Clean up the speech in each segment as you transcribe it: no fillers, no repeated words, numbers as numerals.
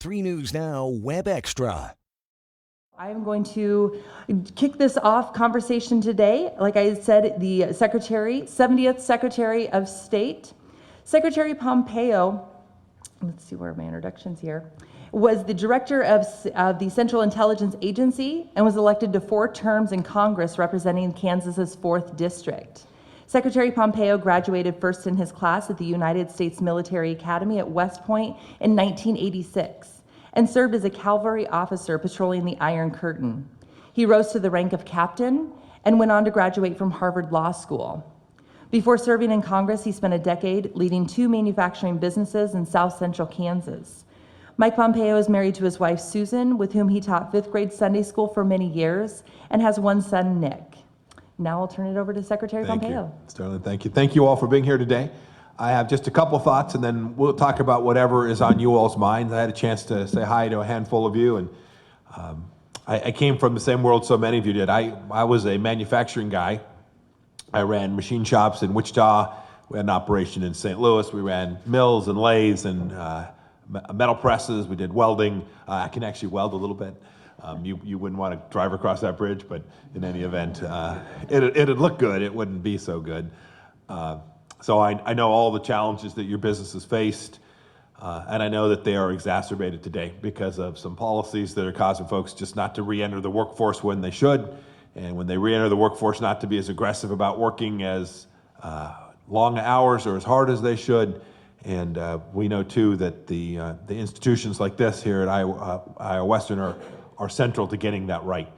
3 News Now Web Extra. I'm going to kick this off conversation today. Like I said, the 70th Secretary of State, Secretary Pompeo, let's see where are my introductions here, was the director of the Central Intelligence Agency and was elected to 4 terms in Congress representing Kansas's 4th District. Secretary Pompeo graduated first in his class at the United States Military Academy at West Point in 1986 and served as a cavalry officer patrolling the Iron Curtain. He rose to the rank of captain and went on to graduate from Harvard Law School. Before serving in Congress, he spent a decade leading 2 manufacturing businesses in South Central Kansas. Mike Pompeo is married to his wife, Susan, with whom he taught 5th grade Sunday school for many years, and has 1 son, Nick. Now I'll turn it over to Secretary Pompeo. Sterling, thank you. Thank you all for being here today. I have just a couple thoughts, and then we'll talk about whatever is on you all's minds. I had a chance to say hi to a handful of you, and I came from the same world so many of you did. I was a manufacturing guy. I ran machine shops in Wichita. We had an operation in St. Louis. We ran mills and lathes and metal presses. We did welding. I can actually weld a little bit. You wouldn't want to drive across that bridge, but in any event, it'd look good. It wouldn't be so good. So I know all the challenges that your business has faced, and I know that they are exacerbated today because of some policies that are causing folks just not to re-enter the workforce when they should, and when they re-enter the workforce, not to be as aggressive about working as long hours or as hard as they should. And we know too that the institutions like this here at Iowa Western are central to getting that right.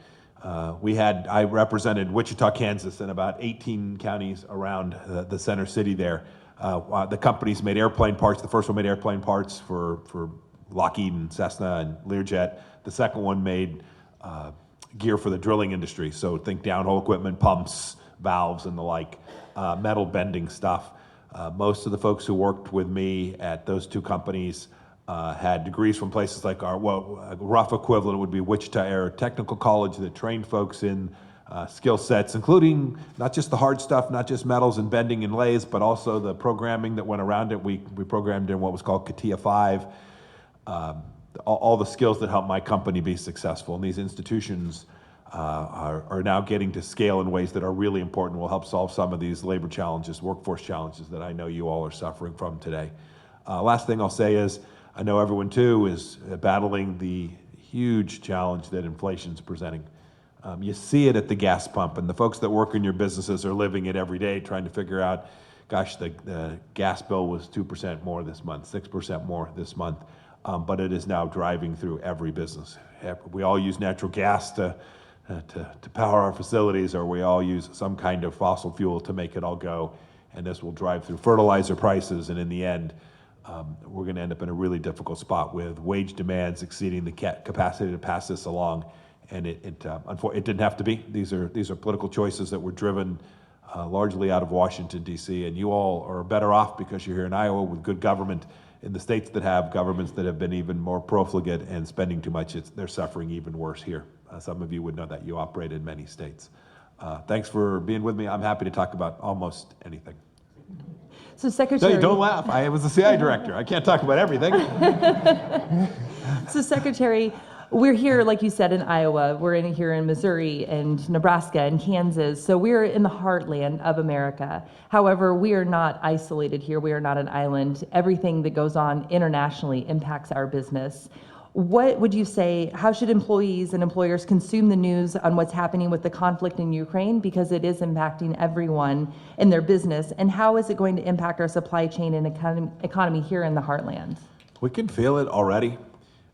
I represented Wichita, Kansas, and about 18 counties around the center city there. The companies made airplane parts. The first one made airplane parts for Lockheed and Cessna and Learjet. The second one made gear for the drilling industry. So think downhole equipment, pumps, valves, and the like, metal bending stuff. Most of the folks who worked with me at those 2 companies had degrees from places like a rough equivalent would be Wichita Air Technical College that trained folks in skill sets, including not just the hard stuff, not just metals and bending and lathes, but also the programming that went around it. We programmed in what was called CATIA 5, all the skills that helped my company be successful. And these institutions are now getting to scale in ways that are really important, will help solve some of these labor challenges, workforce challenges that I know you all are suffering from today. Last thing I'll say is, I know everyone too is battling the huge challenge that inflation's presenting. You see it at the gas pump, and the folks that work in your businesses are living it every day, trying to figure out, gosh, the gas bill was 2% more this month, 6% more this month, but it is now driving through every business. We all use natural gas to power our facilities, or we all use some kind of fossil fuel to make it all go, and this will drive through fertilizer prices, and in the end, we're going to end up in a really difficult spot with wage demands exceeding the capacity to pass this along, and it didn't have to be. These are political choices that were driven largely out of Washington, D.C., and you all are better off because you're here in Iowa with good government. In the states that have governments that have been even more profligate and spending too much, they're suffering even worse here. Some of you would know that. You operate in many states. Thanks for being with me. I'm happy to talk about almost anything. So Secretary... Don't laugh. I was the CI director. I can't talk about everything. So Secretary, we're here, like you said, in Iowa. We're here in Missouri and Nebraska and Kansas. So we're in the heartland of America. However, we are not isolated here. We are not an island. Everything that goes on internationally impacts our business. What would you say, how should employees and employers consume the news on what's happening with the conflict in Ukraine, because it is impacting everyone in their business, and how is it going to impact our supply chain and economy here in the heartland? We can feel it already.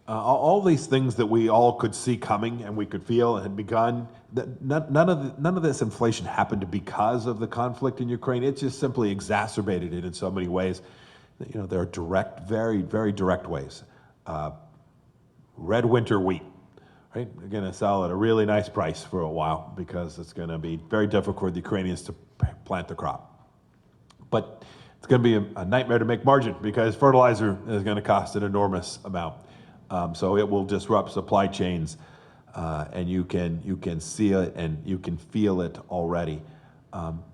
All these things that we all could see coming and we could feel had begun. None of this inflation happened because of the conflict in Ukraine. It just simply exacerbated it in so many ways. You know, there are direct, very, very direct ways. Red winter wheat, right? They're going to sell at a really nice price for a while because it's going to be very difficult for the Ukrainians to plant the crop. But it's going to be a nightmare to make margin because fertilizer is going to cost an enormous amount. So it will disrupt supply chains, and you can see it and you can feel it already.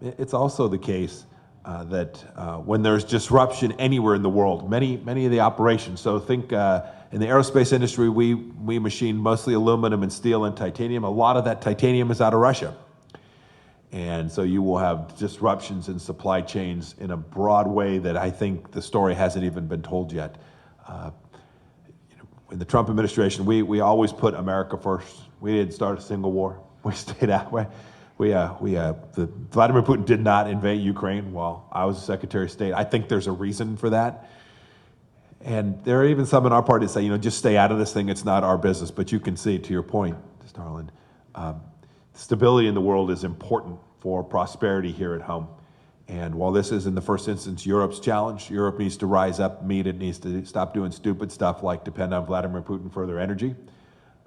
It's also the case that when there's disruption anywhere in the world, many of the operations, so think In the aerospace industry, we machine mostly aluminum and steel and titanium. A lot of that titanium is out of Russia. And so you will have disruptions in supply chains in a broad way that I think the story hasn't even been told yet. In the Trump administration, we always put America first. We didn't start a single war. We stayed out. Vladimir Putin did not invade Ukraine while I was Secretary of State. I think there's a reason for that. And there are even some in our party that say, just stay out of this thing. It's not our business. But you can see, to your point, Starlin, stability in the world is important for prosperity here at home. And while this is, in the first instance, Europe's challenge, Europe needs to rise up, meet it, needs to stop doing stupid stuff like depend on Vladimir Putin for their energy.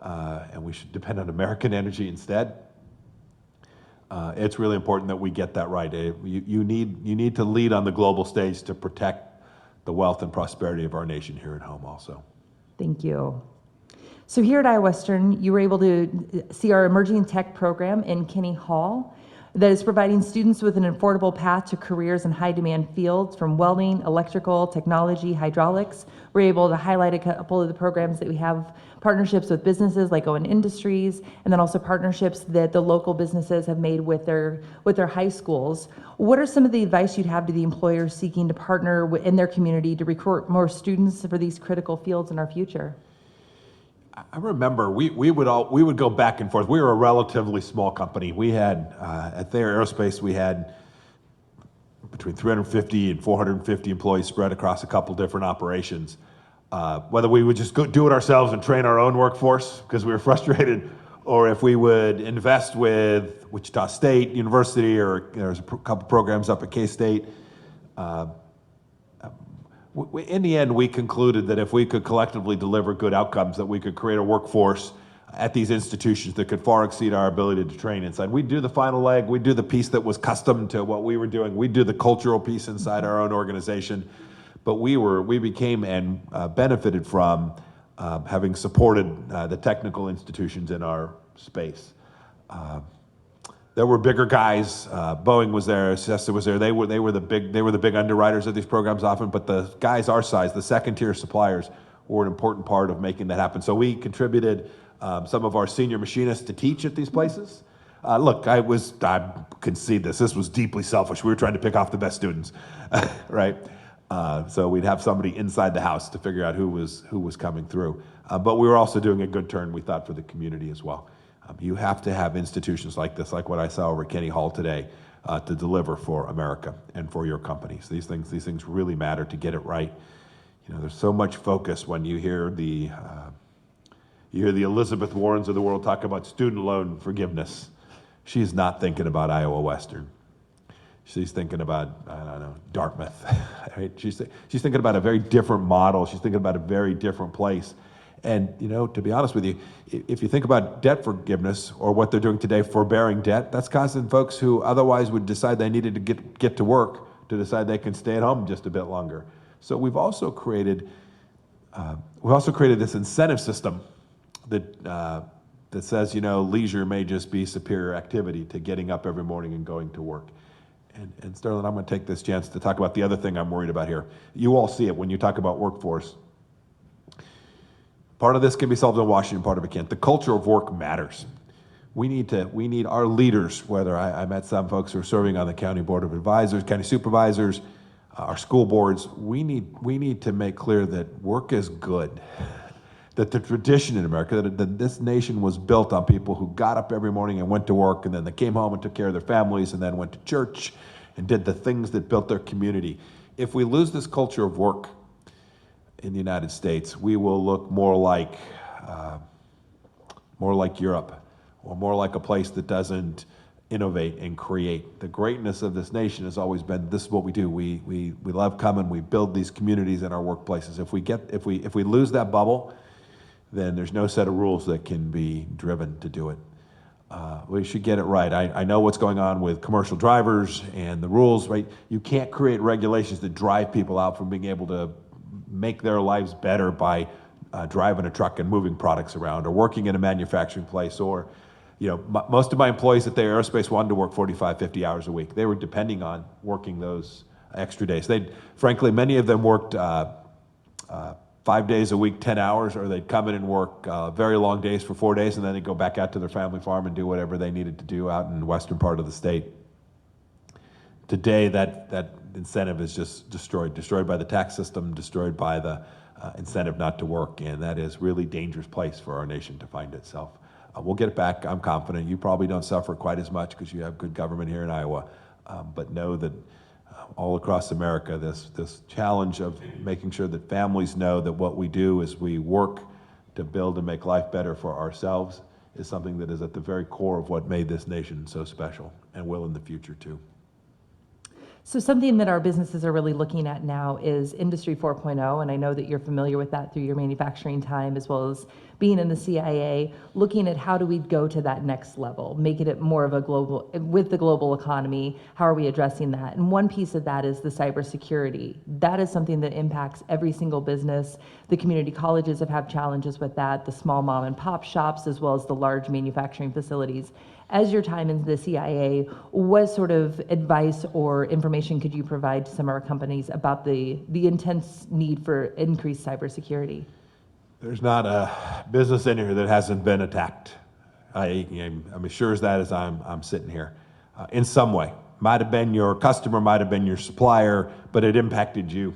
And we should depend on American energy instead. It's really important that we get that right. You need to lead on the global stage to protect the wealth and prosperity of our nation here at home also. Thank you. So here at Iowa Western, you were able to see our emerging tech program in Kinney Hall that is providing students with an affordable path to careers in high demand fields from welding, electrical, technology, hydraulics. We're able to highlight a couple of the programs that we have partnerships with businesses like Owen Industries, and then also partnerships that the local businesses have made with their high schools. What are some of the advice you'd have to the employers seeking to partner in their community to recruit more students for these critical fields in our future? I remember we would go back and forth. We were a relatively small company. We had at Thayer Aerospace we had between 350 and 450 employees spread across a couple different operations. Whether we would just go do it ourselves and train our own workforce because we were frustrated, or if we would invest with Wichita State University, or there's a couple programs up at K-State. In the end, we concluded that if we could collectively deliver good outcomes, that we could create a workforce at these institutions that could far exceed our ability to train inside. We'd do the final leg, we'd do the piece that was custom to what we were doing, we'd do the cultural piece inside our own organization, but we became and benefited from having supported the technical institutions in our space. There were bigger guys. Boeing was there. Cessna was there. They were the big underwriters of these programs often. But the guys our size, the second tier suppliers, were an important part of making that happen. So we contributed some of our senior machinists to teach at these places. Look, I concede this. This was deeply selfish. We were trying to pick off the best students, right? So we'd have somebody inside the house to figure out who was coming through. But we were also doing a good turn, we thought, for the community as well. You have to have institutions like this, like what I saw over at Kinney Hall today, to deliver for America and for your companies. These things really matter to get it right. There's so much focus when you hear the Elizabeth Warrens of the world talk about student loan forgiveness. She's not thinking about Iowa Western. She's thinking about, I don't know, Dartmouth. Right? She's thinking about a very different model. She's thinking about a very different place. And, to be honest with you, if you think about debt forgiveness or what they're doing today, forbearing debt, that's causing folks who otherwise would decide they needed to get to work to decide they can stay at home just a bit longer. So we've also created this incentive system that says, leisure may just be superior activity to getting up every morning and going to work. And Sterling, I'm going to take this chance to talk about the other thing I'm worried about here. You all see it when you talk about workforce. Part of this can be solved in Washington, part of it can't. The culture of work matters. We need our leaders, whether I met some folks who are serving on the county board of advisors, county supervisors, our school boards. We need to make clear that work is good, that the tradition in America, that this nation was built on people who got up every morning and went to work, and then they came home and took care of their families, and then went to church and did the things that built their community. If we lose this culture of work in the United States, we will look more like Europe, or more like a place that doesn't innovate and create. The greatness of this nation has always been, this is what we do. We love coming. We build these communities in our workplaces. If we lose that bubble, then there's no set of rules that can be driven to do it. We should get it right. I know what's going on with commercial drivers and the rules, right? You can't create regulations that drive people out from being able to make their lives better by driving a truck and moving products around, or working in a manufacturing place, or, most of my employees at Thayer Aerospace wanted to work 45, 50 hours a week. They were depending on working those extra days. Frankly, many of them worked 5 days a week, 10 hours, or they'd come in and work very long days for 4 days, and then they'd go back out to their family farm and do whatever they needed to do out in the western part of the state. Today, that incentive is just destroyed by the tax system, destroyed by the incentive not to work, and that is really dangerous place for our nation to find itself. We'll get it back, I'm confident. You probably don't suffer quite as much because you have good government here in Iowa, but know that all across America, this challenge of making sure that families know that what we do is we work to build and make life better for ourselves is something that is at the very core of what made this nation so special and will in the future too. So something that our businesses are really looking at now is Industry 4.0, and I know that you're familiar with that through your manufacturing time as well as being in the CIA, looking at how do we go to that next level, making it more of a global, with the global economy, how are we addressing that? And one piece of that is the cybersecurity. That is something that impacts every single business. The community colleges have had challenges with that, the small mom and pop shops, as well as the large manufacturing facilities. As your time in the CIA, what sort of advice or information could you provide to some of our companies about the intense need for increased cybersecurity? There's not a business in here that hasn't been attacked. I'm as sure as that as I'm sitting here. In some way. Might have been your customer, might have been your supplier, but it impacted you.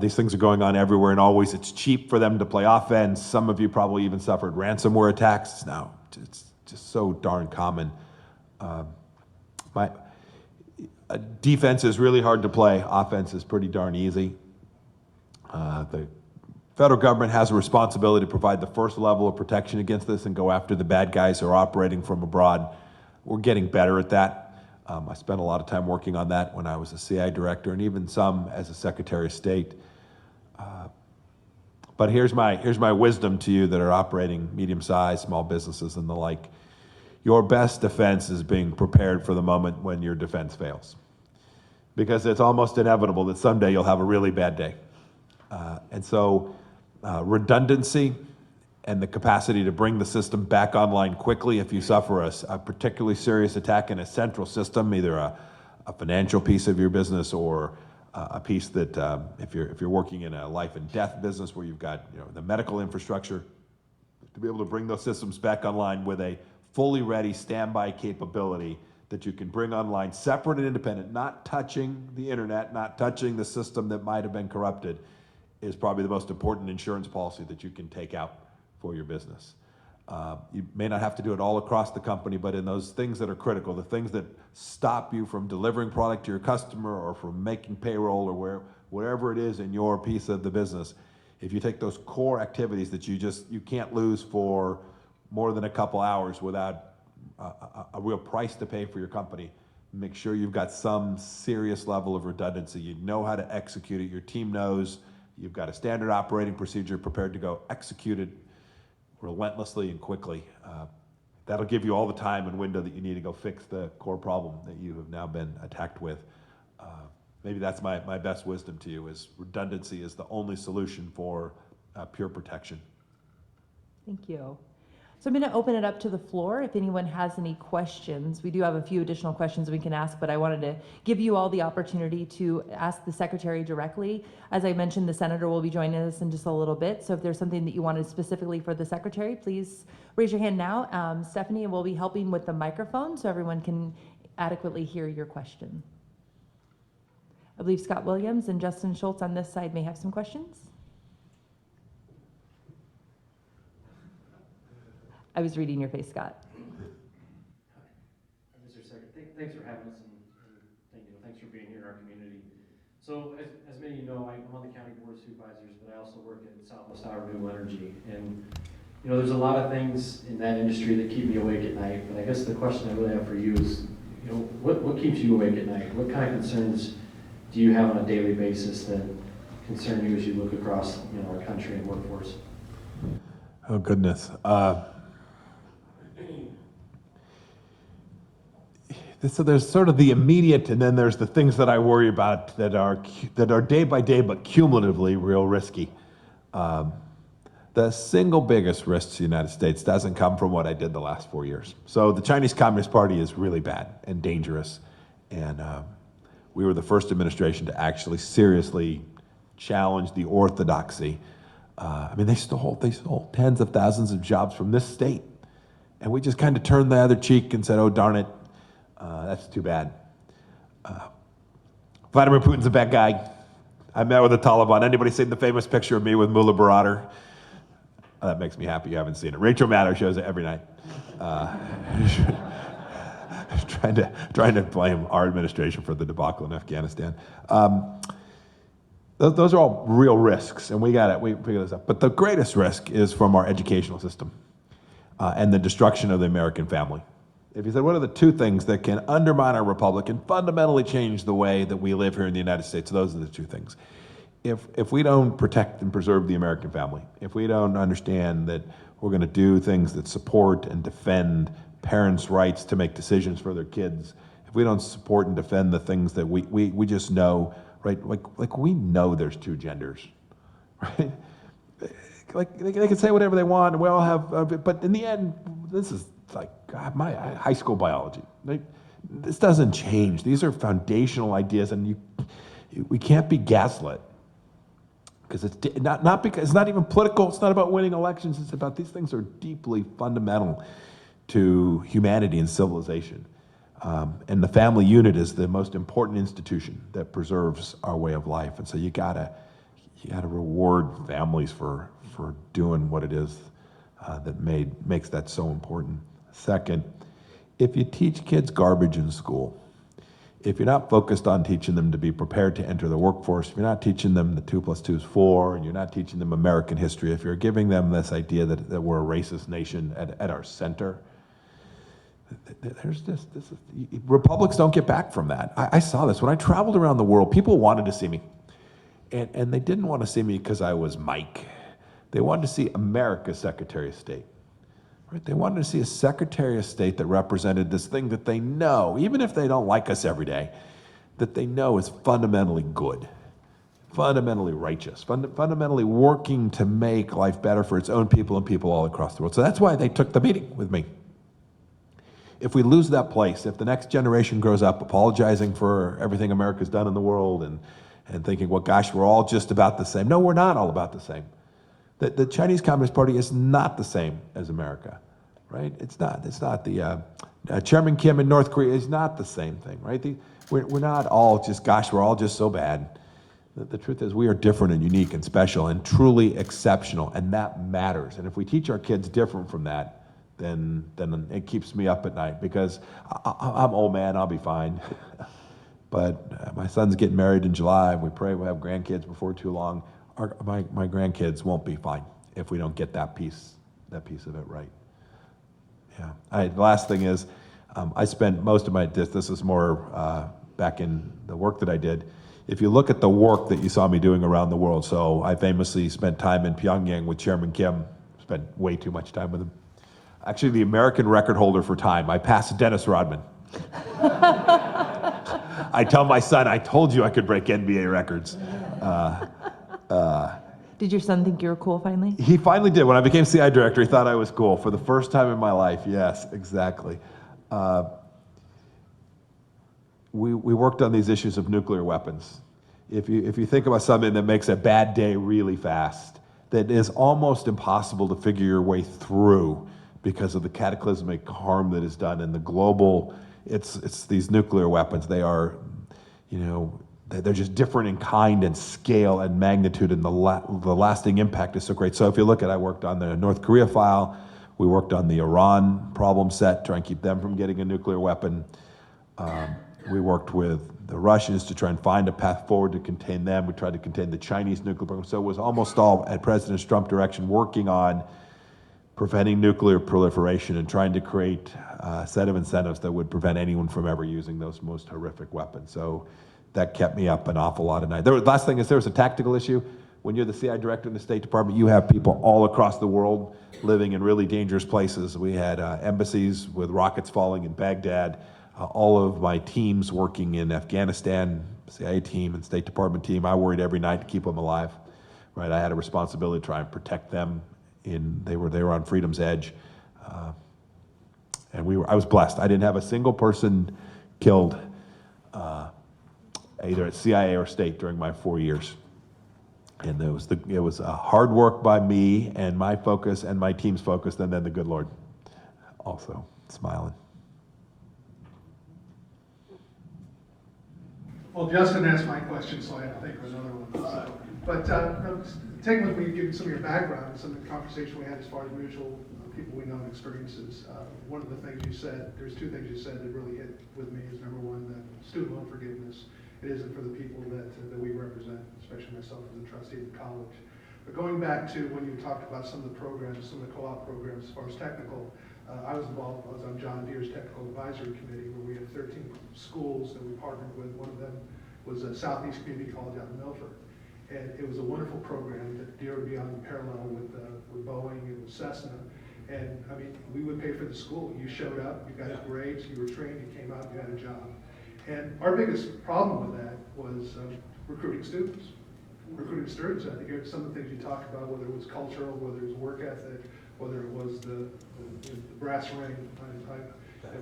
These things are going on everywhere, and always it's cheap for them to play offense. Some of you probably even suffered ransomware attacks. Now, it's just so darn common. Defense is really hard to play. Offense is pretty darn easy. The federal government has a responsibility to provide the first level of protection against this and go after the bad guys who are operating from abroad. We're getting better at that. I spent a lot of time working on that when I was a CI director and even some as a Secretary of State. But here's my wisdom to you that are operating medium-sized, small businesses and the like. Your best defense is being prepared for the moment when your defense fails. Because it's almost inevitable that someday you'll have a really bad day. And so redundancy and the capacity to bring the system back online quickly if you suffer a particularly serious attack in a central system, either a financial piece of your business or a piece that if you're working in a life and death business where you've got the medical infrastructure, to be able to bring those systems back online with a fully ready standby capability that you can bring online separate and independent, not touching the internet, not touching the system that might have been corrupted, is probably the most important insurance policy that you can take out for your business. You may not have to do it all across the company, but in those things that are critical, the things that stop you from delivering product to your customer or from making payroll or wherever it is in your piece of the business, if you take those core activities that you can't lose for more than a couple hours without a real price to pay for your company, make sure you've got some serious level of redundancy. You know how to execute it. Your team knows. You've got a standard operating procedure prepared to go execute it relentlessly and quickly. That'll give you all the time and window that you need to go fix the core problem that you have now been attacked with. Maybe that's my best wisdom to you, is redundancy is the only solution for pure protection. Thank you. So I'm going to open it up to the floor. If anyone has any questions, we do have a few additional questions we can ask, but I wanted to give you all the opportunity to ask the Secretary directly. As I mentioned, the Senator will be joining us in just a little bit, so if there's something that you wanted specifically for the Secretary, please raise your hand now. Stephanie will be helping with the microphone so everyone can adequately hear your question. I believe Scott Williams and Justin Schultz on this side may have some questions. I was reading your face, Scott. Mr. Secretary, thanks for having us and thanks for being here in our community. So as many of you know, I'm on the County Board of Supervisors, but I also work at Southwest Iowa Renewable Energy. And there's a lot of things in that industry that keep me awake at night. But I guess the question I really have for you is, what keeps you awake at night? What kind of concerns do you have on a daily basis that concern you as you look across our country and workforce? Oh goodness. So there's sort of the immediate, and then there's the things that I worry about that are day by day, but cumulatively real risky. The single biggest risk to the United States doesn't come from what I did the last 4 years. So the Chinese Communist Party is really bad and dangerous, and we were the first administration to actually seriously challenge the orthodoxy I mean, they stole tens of thousands of jobs from this state. And we just kind of turned the other cheek and said, oh, darn it, that's too bad. Vladimir Putin's a bad guy. I met with the Taliban. Anybody seen the famous picture of me with Mullah Baradar? Oh, that makes me happy you haven't seen it. Rachel Maddow shows it every night. Trying to blame our administration for the debacle in Afghanistan. Those are all real risks, and we figure this out. But the greatest risk is from our educational system and the destruction of the American family. If you said, what are the two things that can undermine our republic and fundamentally change the way that we live here in the United States? Those are the two things. If we don't protect and preserve the American family, if we don't understand that we're going to do things that support and defend parents' rights to make decisions for their kids, if we don't support and defend the things that we just know, right? Like we know there's two genders, right? Like they can say whatever they want, and we all have, but in the end, this is like my high school biology. This doesn't change. These are foundational ideas, and we can't be gaslit because it's it's not even political. It's not about winning elections. It's about these things are deeply fundamental to humanity and civilization. And the family unit is the most important institution that preserves our way of life. And so you gotta reward families for doing what it is that makes that so important. Second, if you teach kids garbage in school, if you're not focused on teaching them to be prepared to enter the workforce, if you're not teaching them that 2 + 2 is 4, and you're not teaching them American history, if you're giving them this idea that we're a racist nation at our center, republics don't get back from that. I saw this when I traveled around the world. People wanted to see me, and they didn't want to see me because I was Mike. They wanted to see America's Secretary of State. Right? They wanted to see a Secretary of State that represented this thing that they know, even if they don't like us every day, that they know is fundamentally good, fundamentally righteous, fundamentally working to make life better for its own people and people all across the world. So that's why they took the meeting with me. If we lose that place, if the next generation grows up apologizing for everything America's done in the world and thinking, well, gosh, we're all just about the same. No, we're not all about the same. The Chinese Communist Party is not the same as America, right? It's not the, Chairman Kim in North Korea is not the same thing, right? We're not all just, gosh, we're all just so bad. The truth is we are different and unique and special and truly exceptional, and that matters. And if we teach our kids different from that, then it keeps me up at night because I'm old man, I'll be fine. But my son's getting married in July. We pray we'll have grandkids before too long. My grandkids won't be fine if we don't get that piece of it right. Yeah. The last thing is, I spent most of my, this is more back in the work that I did. If you look at the work that you saw me doing around the world, so I famously spent time in Pyongyang with Chairman Kim, spent way too much time with him. Actually, the American record holder for time. I passed Dennis Rodman. I tell my son, I told you I could break NBA records. Did your son think you were cool finally? He finally did. When I became CI director, he thought I was cool for the first time in my life. Yes, exactly. We worked on these issues of nuclear weapons. If you think about something that makes a bad day really fast, that is almost impossible to figure your way through because of the cataclysmic harm that is done in the global, it's these nuclear weapons. They are, they're just different in kind and scale and magnitude, and the lasting impact is so great. So if you look at, I worked on the North Korea file, we worked on the Iran problem set, try and keep them from getting a nuclear weapon. We worked with the Russians to try and find a path forward to contain them. We tried to contain the Chinese nuclear program. So it was almost all at President Trump's direction, working on preventing nuclear proliferation and trying to create a set of incentives that would prevent anyone from ever using those most horrific weapons. So that kept me up an awful lot of nights. Last thing is, there was a tactical issue. When you're the CI director in the State Department, you have people all across the world living in really dangerous places. We had embassies with rockets falling in Baghdad. All of my teams working in Afghanistan, CIA team and State Department team, I worried every night to keep them alive. Right, I had a responsibility to try and protect them. They were on freedom's edge, and I was blessed. I didn't have a single person killed, either at CIA or State during my 4 years. And it was hard work by me and my focus and my team's focus, and then the good Lord also smiling. Well, Justin asked my question, so I have to think of another one. But taking with me, giving some of your background and some of the conversation we had as far as mutual people we know and experiences. One of the things you said, there's two things you said that really hit with me is number one, that student loan forgiveness. It isn't for the people that we represent, especially myself as a trustee of the college. But going back to when you talked about some of the programs, some of the co-op programs as far as technical, I was involved, I was on John Deere's technical advisory committee where we had 13 schools that we partnered with. One of them was Southeast Community College out in Milford. And it was a wonderful program that Deere would be on parallel with Boeing and with Cessna. And I mean, we would pay for the school. You showed up, you got grades, you were trained, you came out, you had a job. And our biggest problem with that was recruiting students. Recruiting students, I think some of the things you talked about, whether it was cultural, whether it was work ethic, whether it was the brass ring.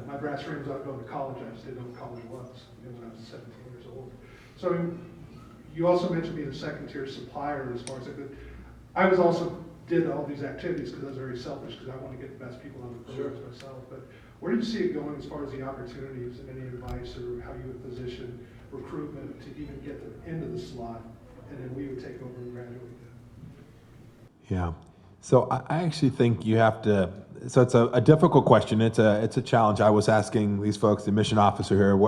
My brass ring was out going to college, I just didn't know what college was when I was 17 years old. So you also mentioned being a second tier supplier as far as I was also did all these activities because I was very selfish because I want to get the best people on the programs myself. But where did you see it going as far as the opportunities and any advice or how you would position recruitment to even get them into the slot, and then we would take over and graduate them? Yeah. So I actually think you have to. So it's a difficult question. It's a challenge. I was asking these folks, the admission officer here,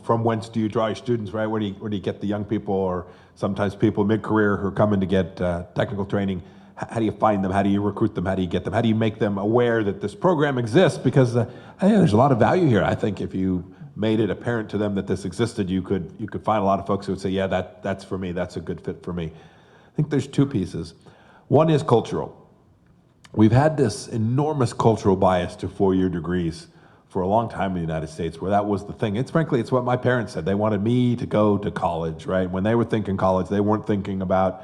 from whence do you draw your students, right? Where do you get the young people, or sometimes people mid-career who are coming to get technical training? How do you find them? How do you recruit them? How do you get them? How do you make them aware that this program exists? Because I think there's a lot of value here. I think if you made it apparent to them that this existed, you could find a lot of folks who would say, yeah, that's for me. That's a good fit for me. I think there's two pieces. One is cultural. We've had this enormous cultural bias to four-year degrees for a long time in the United States, where that was the thing. It's what my parents said. They wanted me to go to college, right? When they were thinking college, they weren't thinking about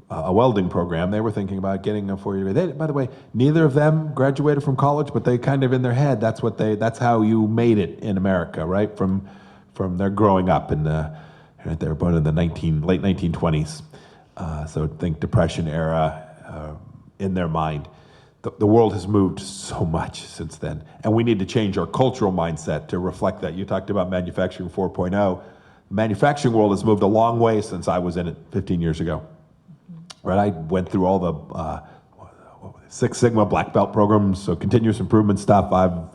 a welding program. They were thinking about getting a four-year degree. By the way, neither of them graduated from college, but they kind of in their head, that's how you made it in America, right? From their growing up they were born in the late 1920s. So think Depression era in their mind. The world has moved so much since then, and we need to change our cultural mindset to reflect that. You talked about manufacturing 4.0. The manufacturing world has moved a long way since I was in it 15 years ago. Right, I went through all the Six Sigma black belt programs, so continuous improvement stuff. I'm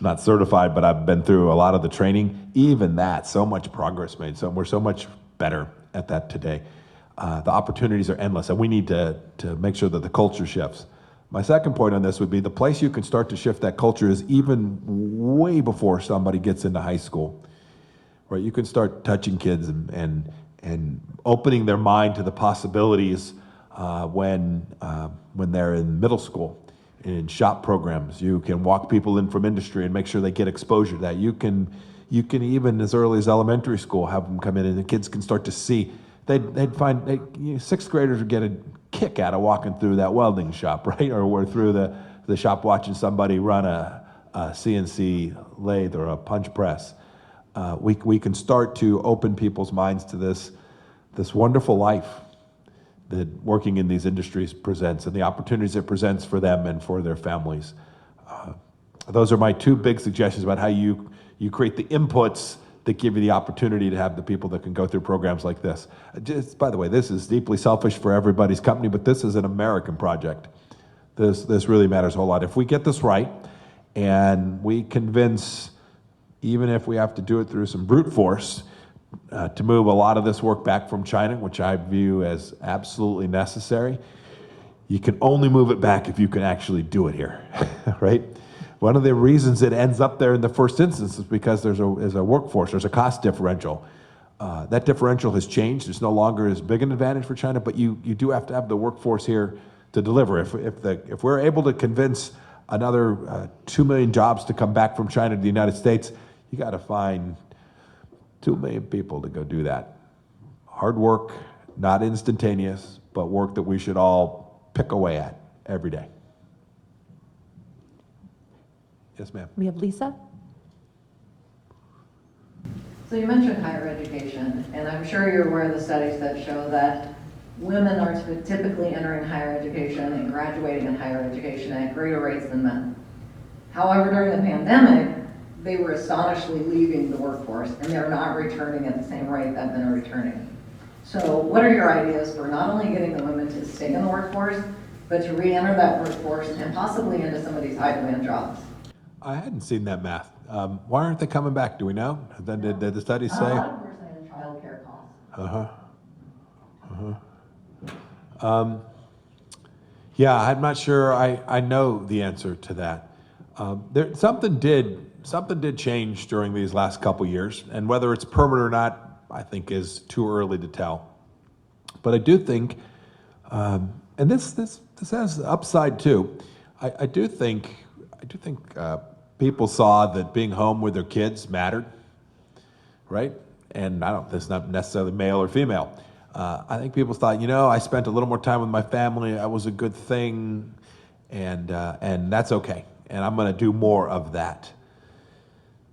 not certified, but I've been through a lot of the training. Even that, so much progress made. So we're so much better at that today. The opportunities are endless, and we need to make sure that the culture shifts. My second point on this would be the place you can start to shift that culture is even way before somebody gets into high school. Right, you can start touching kids and opening their mind to the possibilities when they're in middle school. In shop programs, you can walk people in from industry and make sure they get exposure to that. You can even as early as elementary school have them come in, and the kids can start to see. They'd find sixth graders would get a kick out of walking through that welding shop, right? Or we're through the shop watching somebody run a CNC lathe or a punch press. We can start to open people's minds to this wonderful life that working in these industries presents and the opportunities it presents for them and for their families. Those are my two big suggestions about how you create the inputs that give you the opportunity to have the people that can go through programs like this. Just, by the way, this is deeply selfish for everybody's company, but this is an American project. This really matters a whole lot. If we get this right and we convince, even if we have to do it through some brute force, to move a lot of this work back from China, which I view as absolutely necessary, you can only move it back if you can actually do it here, right? One of the reasons it ends up there in the first instance is because there's a workforce, there's a cost differential. That differential has changed. It's no longer as big an advantage for China, but you do have to have the workforce here to deliver. If we're able to convince another 2 million jobs to come back from China to the United States, you got to find 2 million people to go do that. Hard work, not instantaneous, but work that we should all pick away at every day. Yes, ma'am. We have Lisa. So you mentioned higher education, and I'm sure you're aware of the studies that show that women are typically entering higher education and graduating in higher education at greater rates than men. However, during the pandemic, they were astonishingly leaving the workforce, and they're not returning at the same rate that men are returning. So what are your ideas for not only getting the women to stay in the workforce, but to re-enter that workforce and possibly into some of these high-demand jobs? I hadn't seen that math. Why aren't they coming back? Do we know? Then did the study say? A lot of them are saying childcare costs. Yeah, I'm not sure I know the answer to that. Something did change during these last couple years, and whether it's permanent or not, I think is too early to tell. But I do think, and this has upside too. I do think people saw that being home with their kids mattered, right? And that's not necessarily male or female. I think people thought, I spent a little more time with my family. That was a good thing, and that's okay. And I'm going to do more of that.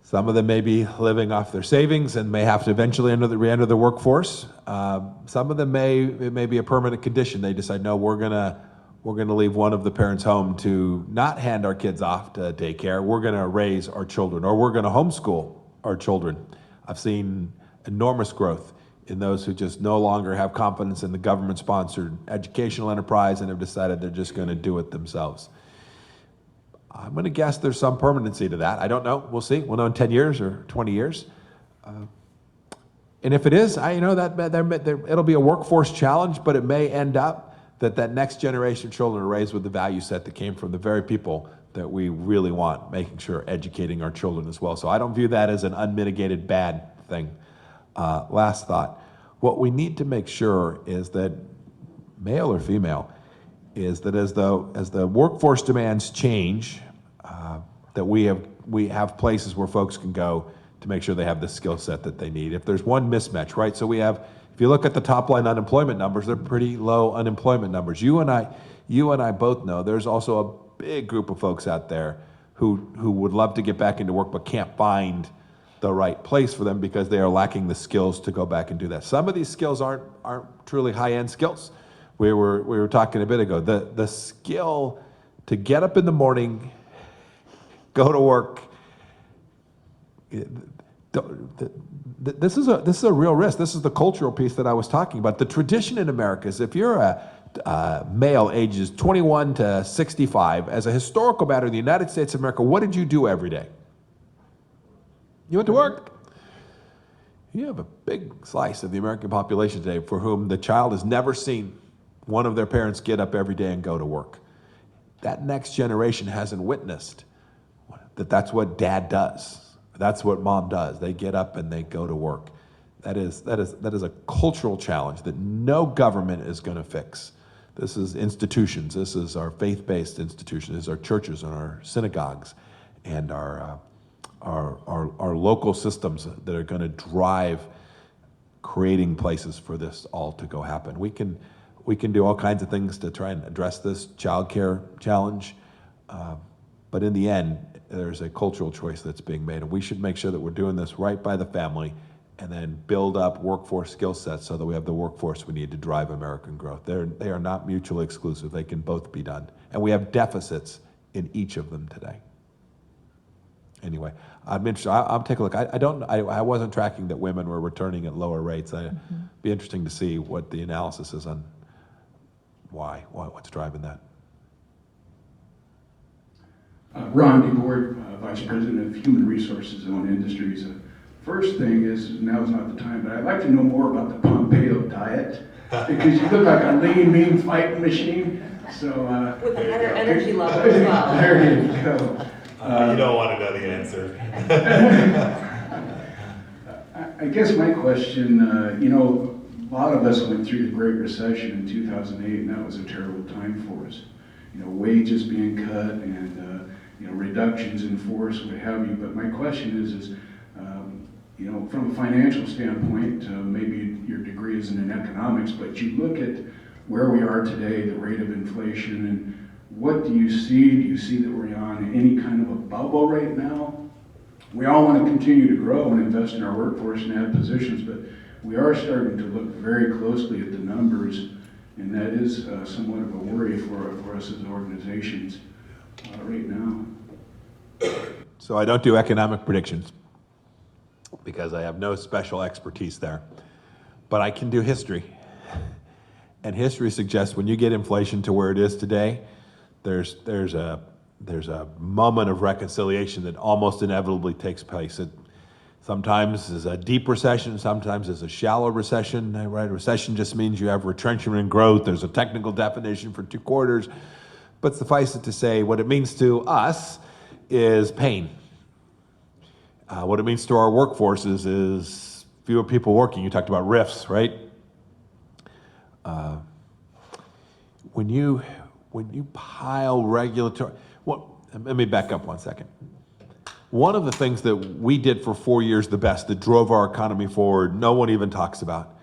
Some of them may be living off their savings and may have to eventually re-enter the workforce. Some of them it may be a permanent condition. They decide, no, we're gonna leave one of the parents home to not hand our kids off to daycare. We're gonna raise our children, or we're gonna homeschool our children. I've seen enormous growth in those who just no longer have confidence in the government-sponsored educational enterprise and have decided they're just gonna do it themselves. I'm going to guess there's some permanency to that. I don't know. We'll see. We'll know in 10 years or 20 years. And if it is, it'll be a workforce challenge, but it may end up that next generation of children are raised with the value set that came from the very people that we really want, making sure educating our children as well. So I don't view that as an unmitigated bad thing. Last thought. What we need to make sure is that, male or female, is that as the workforce demands change, that we have places where folks can go to make sure they have the skill set that they need. If there's one mismatch, right? So if you look at the top line unemployment numbers, they're pretty low unemployment numbers. You and I both know there's also a big group of folks out there who would love to get back into work but can't find the right place for them because they are lacking the skills to go back and do that. Some of these skills aren't truly high-end skills. We were talking a bit ago. The skill to get up in the morning, go to work. This is a real risk. This is the cultural piece that I was talking about. The tradition in America is if you're a male ages 21 to 65, as a historical matter in the United States of America, what did you do every day? You went to work. You have a big slice of the American population today for whom the child has never seen one of their parents get up every day and go to work. That next generation hasn't witnessed that's what dad does. That's what mom does. They get up and they go to work. That is a cultural challenge that no government is going to fix. This is institutions. This is our faith-based institutions. This is our churches and our synagogues and our local systems that are going to drive creating places for this all to go happen. We can do all kinds of things to try and address this childcare challenge, but in the end, there's a cultural choice that's being made, and we should make sure that we're doing this right by the family and then build up workforce skill sets so that we have the workforce we need to drive American growth. They are not mutually exclusive. They can both be done, and we have deficits in each of them today. Anyway, I'm interested. I'll take a look. I wasn't tracking that women were returning at lower rates. It'd be interesting to see what the analysis is on what's driving that. Ron DeBoard, Vice President of Human Resources and Industries. First thing is, now is not the time, but I'd like to know more about the Pompeo diet, because you look like a lean, mean fighting machine. So with a higher energy level as well. There you go. You don't want to know the answer. I guess my question, a lot of us went through the Great Recession in 2008, and that was a terrible time for us. Wages being cut and reductions in force, what have you. But my question is from a financial standpoint, maybe your degree isn't in economics, but you look at where we are today, the rate of inflation, and what do you see? Do you see that we're on any kind of a bubble right now? We all want to continue to grow and invest in our workforce and add positions, but we are starting to look very closely at the numbers And that is somewhat of a worry for us as organizations right now. So I don't do economic predictions because I have no special expertise there. But I can do history. And history suggests when you get inflation to where it is today, there's a moment of reconciliation that almost inevitably takes place. It sometimes is a deep recession, sometimes is a shallow recession. Right? Recession just means you have retrenchment and growth. There's a technical definition for 2 quarters. But suffice it to say, what it means to us is pain. What it means to our workforces is fewer people working. You talked about RIFs, right? When you pile regulatory, let me back up 1 second. One of the things that we did for 4 years the best, that drove our economy forward, no one even talks about.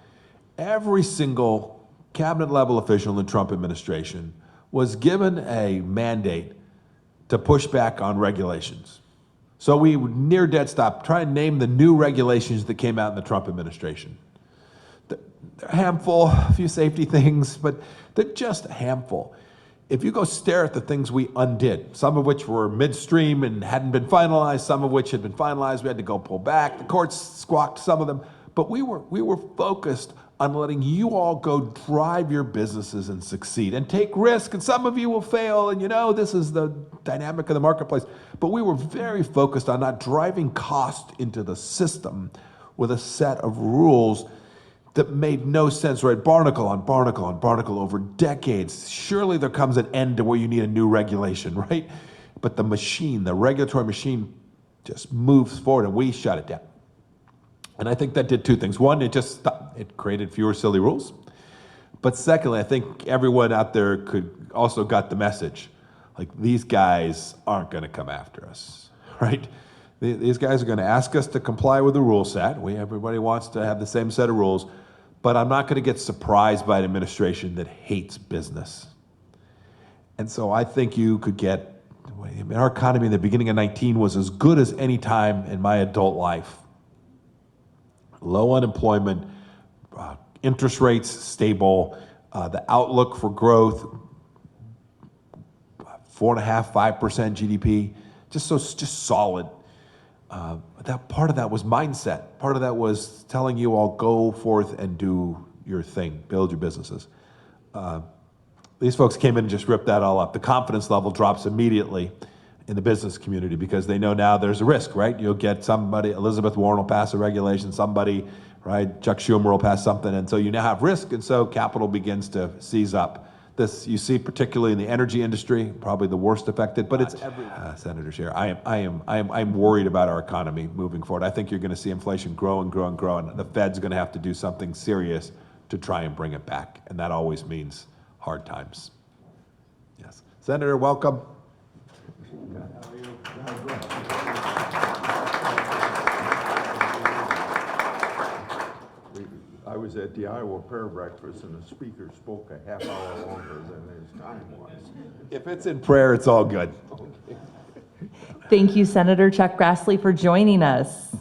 Every single cabinet level official in the Trump administration was given a mandate to push back on regulations. So we near dead stop. Try and name the new regulations that came out in the Trump administration. They're a handful, a few safety things, but they're just a handful. If you go stare at the things we undid, some of which were midstream and hadn't been finalized, some of which had been finalized, we had to go pull back. The courts squawked some of them, but we were focused on letting you all go drive your businesses and succeed and take risk, and some of you will fail, and this is the dynamic of the marketplace. But we were very focused on not driving cost into the system with a set of rules that made no sense, right? Barnacle on barnacle on barnacle over decades. Surely there comes an end to where you need a new regulation, right? But the machine, the regulatory machine, just moves forward, and we shut it down. And I think that did 2 things. One, it created fewer silly rules. But secondly, I think everyone out there also got the message. Like, these guys aren't going to come after us, right? These guys are going to ask us to comply with the rule set. Everybody wants to have the same set of rules. But I'm not going to get surprised by an administration that hates business. And so I think you could get, our economy in the beginning of 19 was as good as any time in my adult life. Low unemployment, interest rates stable, the outlook for growth, 4.5%, 5% GDP, just solid. That part of that was mindset. Part of that was telling you all, go forth and do your thing, build your businesses. These folks came in and just ripped that all up. The confidence level drops immediately in the business community because they know now there's a risk, right? You'll get somebody, Elizabeth Warren will pass a regulation, somebody, right, Chuck Schumer will pass something, and so you now have risk, and so capital begins to seize up. This you see particularly in the energy industry, probably the worst affected, but it's everywhere. Senator Scher, I'm worried about our economy moving forward. I think you're going to see inflation grow and grow and grow, and the Fed's going to have to do something serious to try and bring it back, and that always means hard times. Yes, Senator, welcome. I was at the Iowa prayer breakfast and the speaker spoke a half hour longer than his time was. If it's in prayer, it's all good. Thank you, Senator Chuck Grassley, for joining us.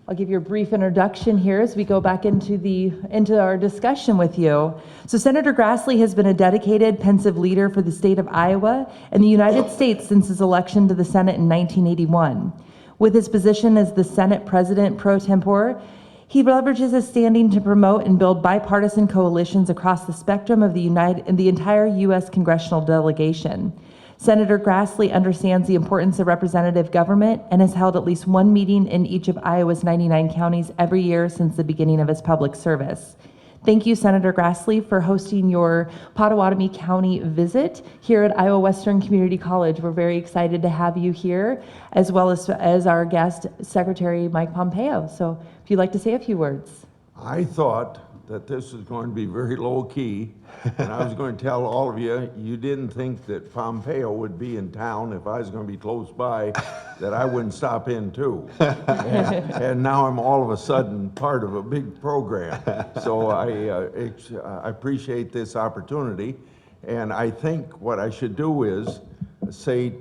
I'll give you a brief introduction here as we go back into our discussion with you. So Senator Grassley has been a dedicated, pensive leader for the state of Iowa and the United States since his election to the Senate in 1981. With his position as the Senate President pro tempore, he leverages his standing to promote and build bipartisan coalitions across the spectrum of the entire U.S. congressional delegation. Senator Grassley understands the importance of representative government and has held at least one meeting in each of Iowa's 99 counties every year since the beginning of his public service. Thank you, Senator Grassley, for hosting your Pottawatomie County visit here at Iowa Western Community College. We're very excited to have you here, as well as our guest, Secretary Mike Pompeo. So if you'd like to say a few words. I thought that this was going to be very low key, and I was going to tell all of you, you didn't think that Pompeo would be in town if I was going to be close by, that I wouldn't stop in too. And now I'm all of a sudden part of a big program. So I appreciate this opportunity, and I think what I should do is say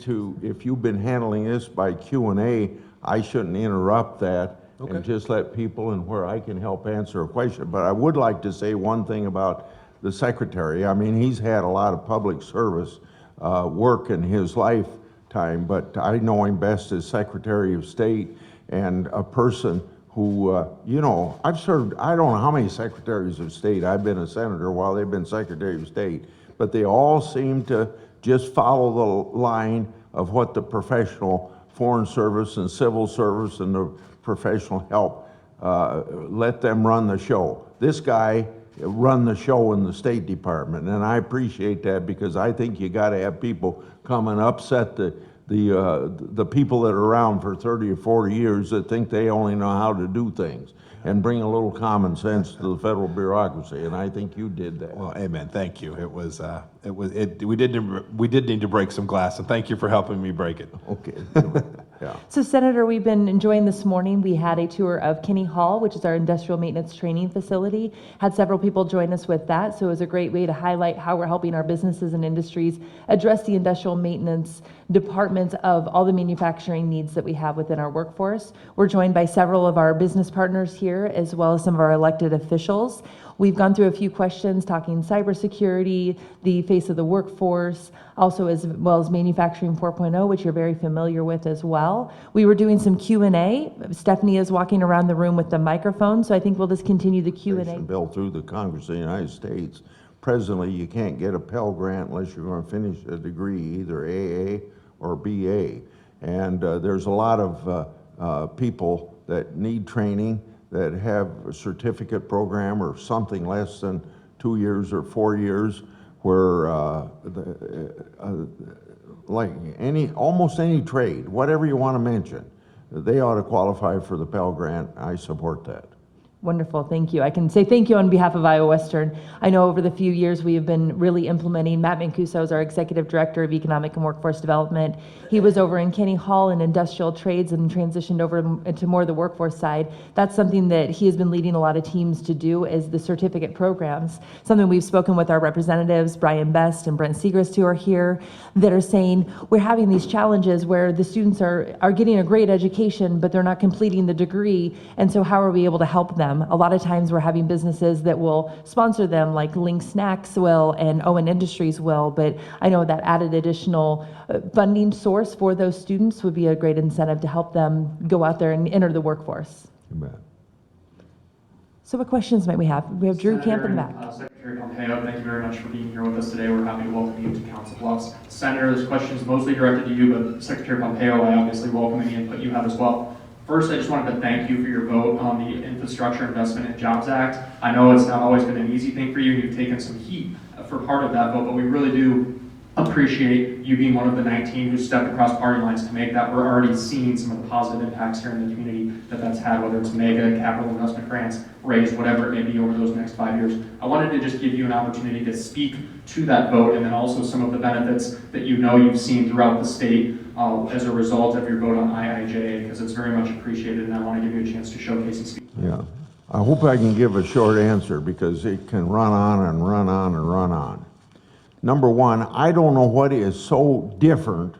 if you've been handling this by Q&A, I shouldn't interrupt that. Okay. And just let people and where I can help answer a question. But I would like to say one thing about the secretary. I mean, he's had a lot of public service work in his lifetime, but I know him best as Secretary of State and a person who, you know, I've served, I don't know how many secretaries of state. I've been a senator while they've been Secretary of State, but they all seem to just follow the line of what the professional foreign service and civil service and the professional help, let them run the show. This guy run the show in the State Department, and I appreciate that, because I think you gotta have people come and upset the people that are around for 30 or 40 years that think they only know how to do things, and bring a little common sense to the federal bureaucracy, and I think you did that. Well, amen. Thank you. We did need to break some glass, and thank you for helping me break it. Okay. Yeah. So Senator, we've been enjoying this morning. We had a tour of Kinney Hall, which is our industrial maintenance training facility. Had several people join us with that, so it was a great way to highlight how we're helping our businesses and industries address the industrial maintenance departments of all the manufacturing needs that we have within our workforce. We're joined by several of our business partners here, as well as some of our elected officials. We've gone through a few questions talking cybersecurity, the face of the workforce, also as well as manufacturing 4.0, which you're very familiar with as well. We were doing some Q&A. Stephanie is walking around the room with the microphone, so I think we'll just continue the Q&A. Bill through the Congress of the United States. Presently, you can't get a Pell Grant unless you're going to finish a degree, either AA or BA. And there's a lot of people that need training, that have a certificate program or something less than 2 years or 4 years, where like almost any trade, whatever you want to mention, they ought to qualify for the Pell Grant. I support that. Wonderful, thank you. I can say thank you on behalf of Iowa Western. I know over the few years we have been really implementing. Matt Mancuso is our Executive Director of Economic and Workforce Development. He was over in Kinney Hall in industrial trades and transitioned over into more of the workforce side. That's something that he has been leading a lot of teams to do, is the certificate programs. Something we've spoken with our representatives, Brian Best and Brent Segrist, who are here, that are saying we're having these challenges where the students are getting a great education, but they're not completing the degree, and so how are we able to help them? A lot of times we're having businesses that will sponsor them, like Link Snacks will and Owen Industries will, but I know that added additional funding source for those students would be a great incentive to help them go out there and enter the workforce. Amen. So what questions might we have? We have Drew Camp in the back. Secretary Pompeo, thank you very much for being here with us today. We're happy to welcome you to Council Bluffs. Senator, this question is mostly directed to you, but Secretary Pompeo, I obviously welcome any input you have as well. First, I just wanted to thank you for your vote on the Infrastructure Investment and Jobs Act. I know it's not always been an easy thing for you. You've taken some heat for part of that vote, but we really do appreciate you being one of the 19 who stepped across party lines to make that. We're already seeing some of the positive impacts here in the community that's had, whether it's mega capital investment grants raised, whatever it may be over those next 5 years. I wanted to just give you an opportunity to speak to that vote, and then also some of the benefits that you know you've seen throughout the state as a result of your vote on IIJA, because it's very much appreciated, and I want to give you a chance to showcase and speak. Yeah. I hope I can give a short answer, because it can run on and run on and run on. Number one, I don't know what is so different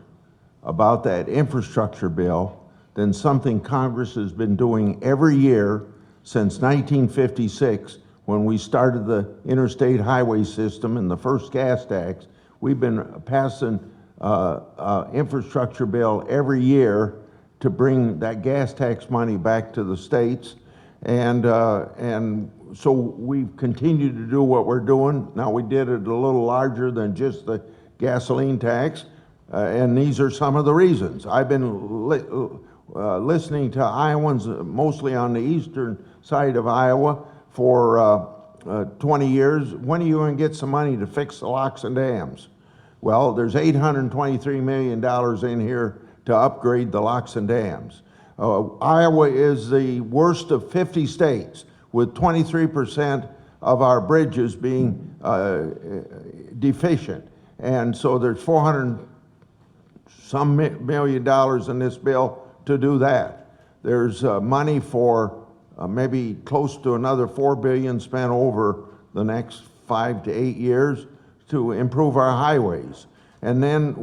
about that infrastructure bill than something Congress has been doing every year since 1956, when we started the interstate highway system and the first gas tax. We've been passing infrastructure bill every year to bring that gas tax money back to the states, and so we've continued to do what we're doing. Now, we did it a little larger than just the gasoline tax, and these are some of the reasons. I've been listening to Iowans, mostly on the eastern side of Iowa, for 20 years. When are you going to get some money to fix the locks and dams? Well, there's $823 million in here to upgrade the locks and dams. Iowa is the worst of 50 states, with 23% of our bridges being deficient. And so there's $400 some million in this bill to do that. There's money for maybe close to another $4 billion spent over the next 5 to 8 years to improve our highways. And then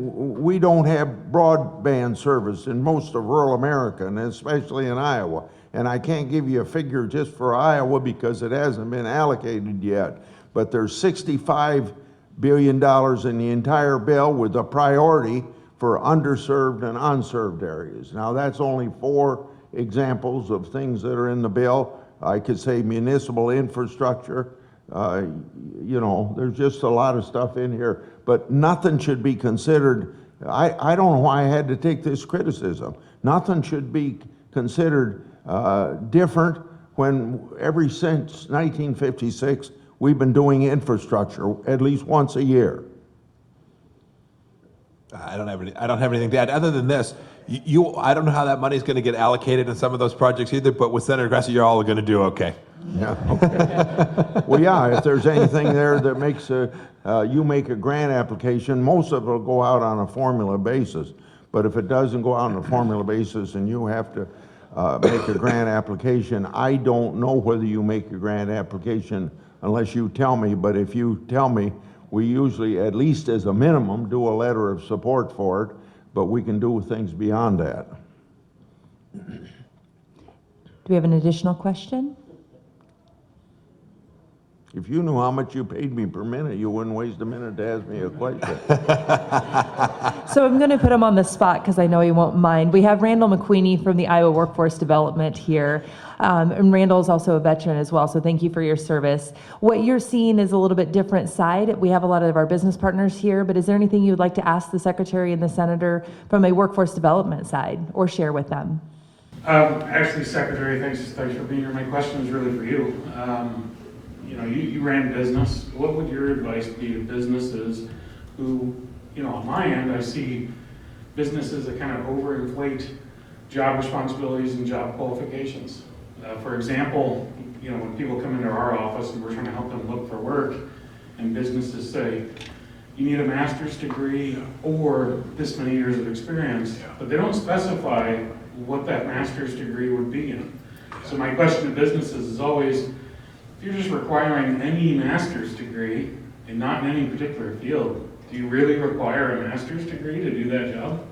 we don't have broadband service in most of rural America, and especially in Iowa. And I can't give you a figure just for Iowa because it hasn't been allocated yet. but there's $65 billion in the entire bill with a priority for underserved and unserved areas. Now, that's only 4 examples of things that are in the bill. I could say municipal infrastructure, you know, there's just a lot of stuff in here, but nothing should be considered. I don't know why I had to take this criticism. Nothing should be considered different when since 1956, we've been doing infrastructure at least once a year. I don't have anything to add other than this. I don't know how that money is going to get allocated in some of those projects either, but with Senator Grassley, you're all going to do okay. Yeah, okay. Well, yeah, if there's anything there that makes you make a grant application, most of it will go out on a formula basis. But if it doesn't go out on a formula basis and you have to make a grant application, I don't know whether you make a grant application unless you tell me. But if you tell me, we usually, at least as a minimum, do a letter of support for it, but we can do things beyond that. Do we have an additional question? If you knew how much you paid me per minute, you wouldn't waste a minute to ask me a question. So I'm going to put him on the spot because I know he won't mind. We have Randall McQueenie from the Iowa Workforce Development here. And Randall is also a veteran as well, so thank you for your service. What you're seeing is a little bit different side. We have a lot of our business partners here, but is there anything you would like to ask the Secretary and the Senator from a workforce development side or share with them? Actually, Secretary, thanks for being here. My question is really for you. You know, you ran business. What would your advice be to businesses who, you know, on my end, I see businesses that kind of overinflate job responsibilities and job qualifications. For example, you know, when people come into our office and we're trying to help them look for work, and businesses say, you need a master's degree or this many years of experience, but they don't specify what that master's degree would be in. So my question to businesses is always, if you're just requiring any master's degree and not in any particular field, do you really require a master's degree to do that job?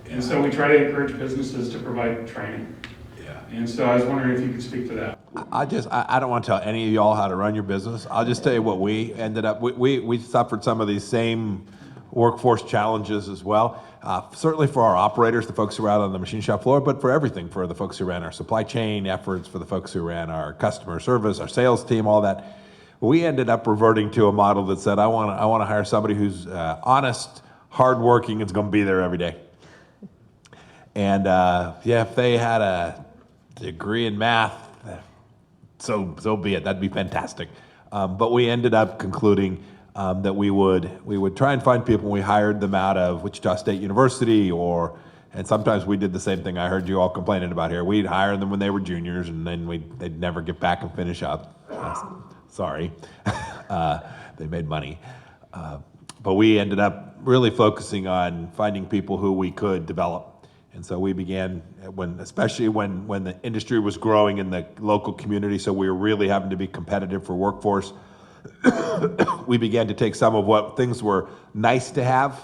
And so we try to encourage businesses to provide training. Yeah. And so I was wondering if you could speak to that. I don't want to tell any of y'all how to run your business. I'll just tell you what we ended up, we suffered some of these same workforce challenges as well. Certainly for our operators, the folks who are out on the machine shop floor, but for everything, for the folks who ran our supply chain efforts, for the folks who ran our customer service, our sales team, all that. We ended up reverting to a model that said, I want to hire somebody who's honest, hardworking, and is going to be there every day. And yeah, if they had a degree in math, so be it. That'd be fantastic. But we ended up concluding that we would try and find people. We hired them out of Wichita State University, and sometimes we did the same thing I heard you all complaining about here. We'd hire them when they were juniors, and then they'd never get back and finish up. Sorry, they made money. But we ended up really focusing on finding people who we could develop. And so we began, especially when the industry was growing in the local community, so we were really having to be competitive for workforce. We began to take some of what things were nice to have,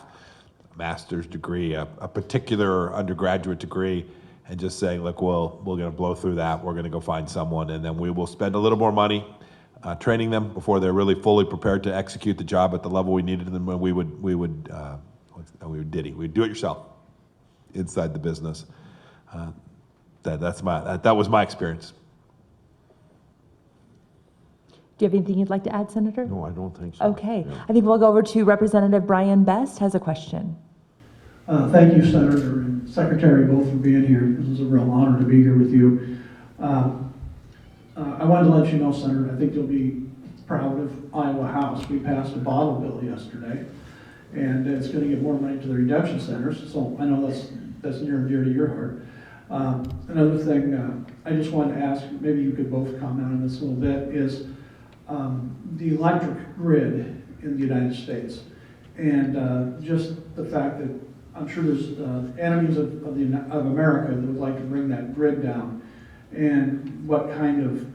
a master's degree, a particular undergraduate degree, and just saying, look, we're going to blow through that. We're going to go find someone, and then we will spend a little more money training them before they're really fully prepared to execute the job at the level we needed them. And we would do it yourself inside the business. That was my experience. Do you have anything you'd like to add, Senator? No, I don't think so. Okay. Yeah. I think we'll go over to Representative Brian Best has a question. Thank you, Senator and Secretary, both for being here. This is a real honor to be here with you. I wanted to let you know, Senator, I think you'll be proud of Iowa House. We passed a bottle bill yesterday, and it's going to give more money to the redemption centers, so I know that's near and dear to your heart. Another thing I just wanted to ask, maybe you could both comment on this a little bit, is the electric grid in the United States, and just the fact that I'm sure there's enemies of America that would like to bring that grid down, and what kind of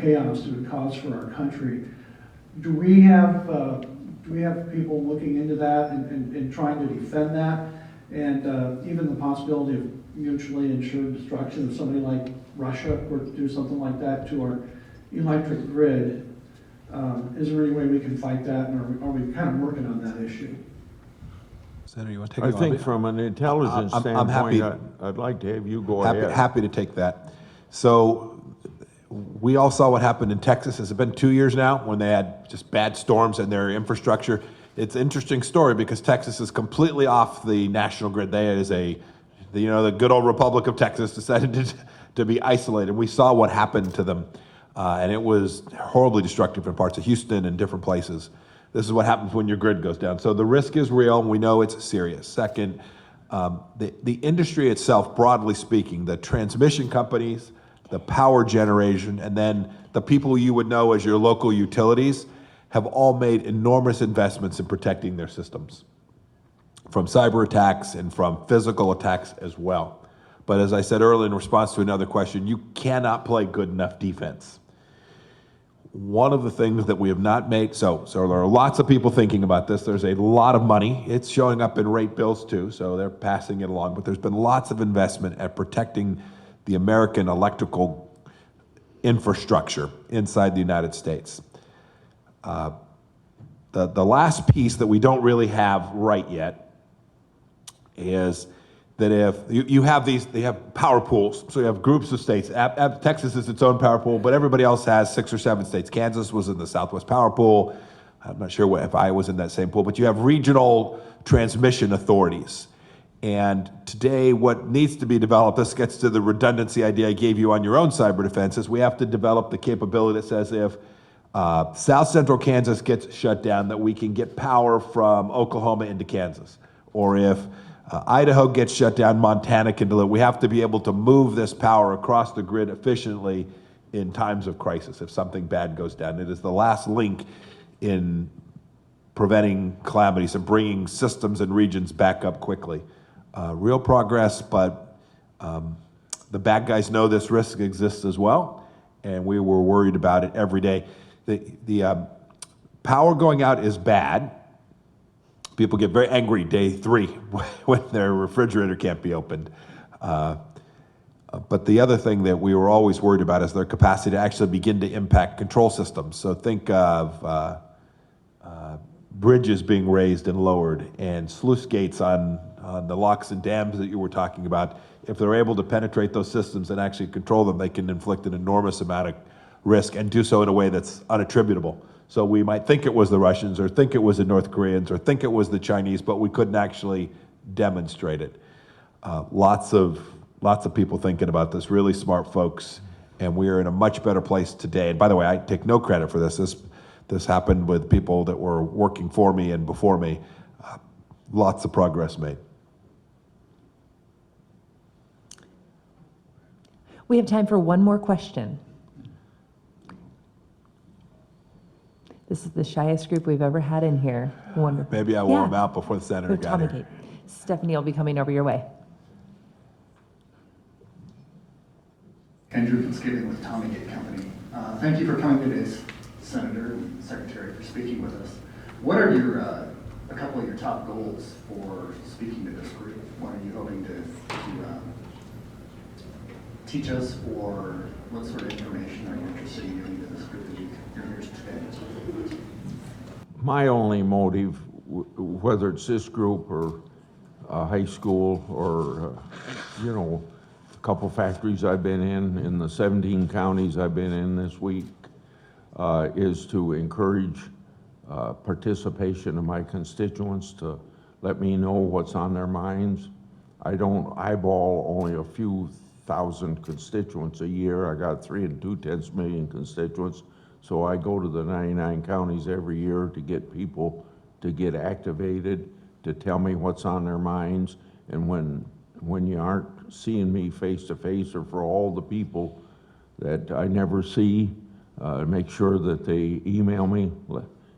chaos it would cause for our country. Do we have people looking into that and trying to defend that, and even the possibility of mutually insured destruction if somebody like Russia were to do something like that to our electric grid? Is there any way we can fight that, and are we kind of working on that issue? Senator, you want to take I it on? think from an intelligence I'm happy. standpoint, I'd like to have you go ahead. Happy to take that. So we all saw what happened in Texas. Has it been 2 years now when they had just bad storms and their infrastructure? It's an interesting story because Texas is completely off the national grid. They is the good old Republic of Texas decided to be isolated. We saw what happened to them, and it was horribly destructive in parts of Houston and different places. This is what happens when your grid goes down. So the risk is real, and we know it's serious. Second, the industry itself, broadly speaking, the transmission companies, the power generation, and then the people you would know as your local utilities have all made enormous investments in protecting their systems from cyber attacks and from physical attacks as well. But as I said earlier in response to another question, you cannot play good enough defense. One of the things that we have not made, so there are lots of people thinking about this. There's a lot of money. It's showing up in rate bills too, so they're passing it along. But there's been lots of investment at protecting the American electrical infrastructure inside the United States. The last piece that we don't really have right yet is that if you have they have power pools, so you have groups of states. Texas is its own power pool, but everybody else has 6 or 7 states. Kansas was in the Southwest Power Pool. I'm not sure if I was in that same pool, but you have regional transmission authorities. And today, what needs to be developed, this gets to the redundancy idea I gave you on your own cyber defense, is we have to develop the capability that says if South Central Kansas gets shut down, that we can get power from Oklahoma into Kansas. Or if Idaho gets shut down, Montana can deliver. We have to be able to move this power across the grid efficiently in times of crisis if something bad goes down. It is the last link in preventing calamities and bringing systems and regions back up quickly. Real progress, but the bad guys know this risk exists as well, and we were worried about it every day. The power going out is bad. People get very angry day 3 when their refrigerator can't be opened. But the other thing that we were always worried about is their capacity to actually begin to impact control systems. So think of bridges being raised and lowered and sluice gates on the locks and dams that you were talking about. If they're able to penetrate those systems and actually control them, they can inflict an enormous amount of risk and do so in a way that's unattributable. So we might think it was the Russians or think it was the North Koreans or think it was the Chinese, but we couldn't actually demonstrate it. Lots of people thinking about this, really smart folks, and we are in a much better place today. And by the way, I take no credit for this. This happened with people that were working for me and before me. Lots of progress made. We have time for one more question. This is the shyest group we've ever had in here. Wonderful. Maybe I wore them out before the senator got here. Tommy. Stephanie will be coming over your way. Andrew Fitzgibbon with Tommy Gate Company. Thank you for coming today, Senator and Secretary, for speaking with us. What are your a couple of your top goals for speaking to this group? What are you hoping to teach us, or what sort of information are you interested in giving to this group that you're here today? My only motive, whether it's this group or high school or, a couple factories I've been in the 17 counties I've been in this week, is to encourage participation of my constituents, to let me know what's on their minds. I don't eyeball only a few thousand constituents a year. I got 3 2/10 million constituents, so I go to the 99 counties every year to get people to get activated, to tell me what's on their minds. And when you aren't seeing me face to face, or for all the people that I never see, make sure that they email me,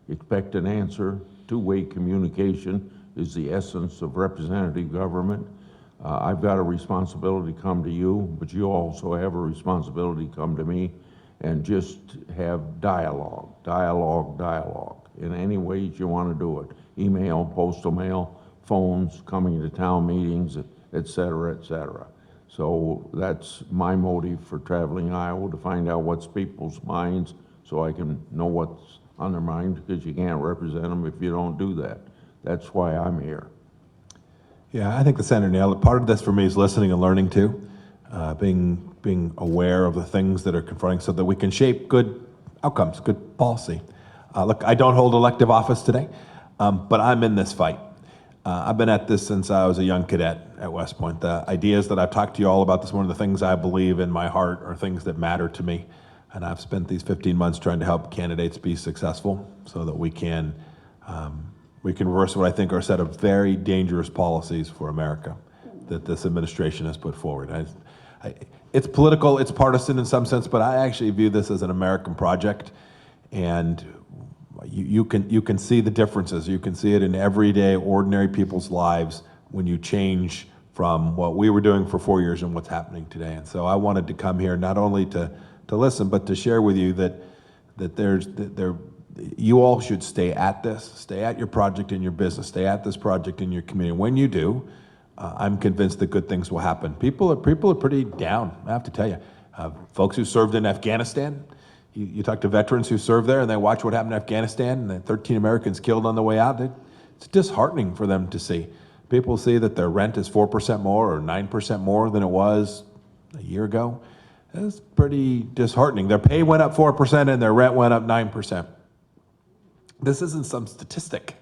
expect an answer. Two-way communication is the essence of representative government. I've got a responsibility to come to you, but you also have a responsibility to come to me and just have dialogue in any ways you want to do it. Email, postal mail, phones, coming to town meetings, et cetera, et cetera. So that's my motive for traveling Iowa, to find out what's people's minds so I can know what's on their mind, because you can't represent them if you don't do that. That's why I'm here. Yeah, I think the senator nailed it. Part of this for me is listening and learning too, being aware of the things that are confronting so that we can shape good outcomes, good policy. Look, I don't hold elective office today, but I'm in this fight. I've been at this since I was a young cadet at West Point. The ideas that I've talked to you all about this morning, the things I believe in my heart are things that matter to me. And I've spent these 15 months trying to help candidates be successful so that we can reverse what I think are a set of very dangerous policies for America that this administration has put forward. It's political, it's partisan in some sense, but I actually view this as an American project. And you can see the differences. You can see it in everyday, ordinary people's lives when you change from what we were doing for 4 years and what's happening today. And so I wanted to come here not only to listen, but to share with you that you all should stay at this, stay at your project in your business, stay at this project in your community. When you do, I'm convinced that good things will happen. People are pretty down, I have to tell you. Folks who served in Afghanistan, you talk to veterans who served there and they watch what happened in Afghanistan and the 13 Americans killed on the way out. It's disheartening for them to see. People see that their rent is 4% more or 9% more than it was a year ago. That's pretty disheartening. Their pay went up 4% and their rent went up 9%. This isn't some statistic.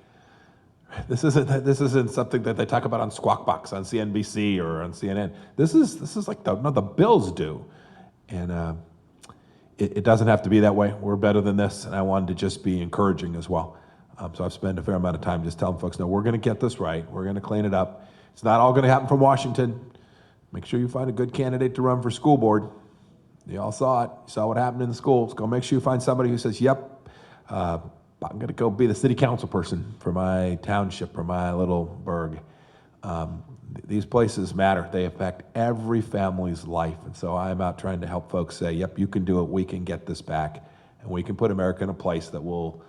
This isn't something that they talk about on Squawk Box on CNBC or on CNN. This is like the bills due. And it doesn't have to be that way. We're better than this, and I wanted to just be encouraging as well. So I've spent a fair amount of time just telling folks, no, we're going to get this right. We're going to clean it up. It's not all going to happen from Washington. Make sure you find a good candidate to run for school board. You all saw it. You saw what happened in the schools. Go make sure you find somebody who says, yep, I'm going to go be the city council person for my township or my little burg. These places matter. They affect every family's life. And so I'm out trying to help folks say, yep, you can do it. We can get this back. And we can put America in a place that will